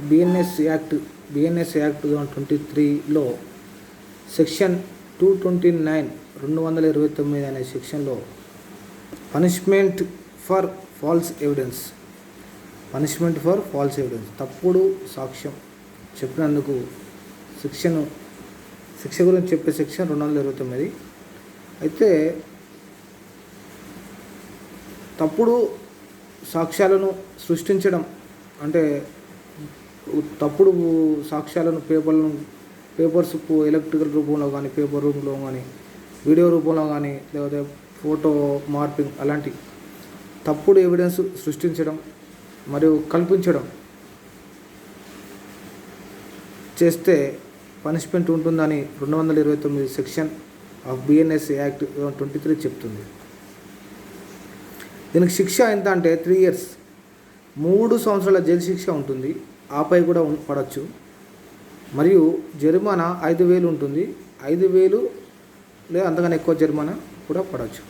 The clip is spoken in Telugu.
బిఎన్ఎస్ యాక్ట్ 2023లో సెక్షన్ 229 229 అనే సెక్షన్లో పనిష్మెంట్ ఫర్ ఫాల్స్ ఎవిడెన్స్ తప్పుడు సాక్ష్యం చెప్పినందుకు శిక్ష గురించి చెప్పే సెక్షన్ 229. అయితే తప్పుడు సాక్ష్యాలను సృష్టించడం అంటే తప్పుడు సాక్ష్యాలను పేపర్స్ ఎలక్ట్రికల్ రూపంలో కానీ, పేపర్ రూపంలో కానీ, వీడియో రూపంలో కానీ, లేకపోతే ఫోటో మార్పింగ్ అలాంటి తప్పుడు ఎవిడెన్స్ సృష్టించడం మరియు కల్పించడం చేస్తే పనిష్మెంట్ ఉంటుందని 229 సెక్షన్ ఆఫ్ బిఎన్ఎస్ యాక్ట్ 23 చెప్తుంది. దీనికి శిక్ష ఎంత అంటే 3 years 3 సంవత్సరాల జైలు శిక్ష ఉంటుంది, ఆపై కూడా పడవచ్చు. మరియు జరిమానా 5,000 ఉంటుంది, 5,000 లేదా అంతకన్నా ఎక్కువ జరిమానా కూడా పడవచ్చు.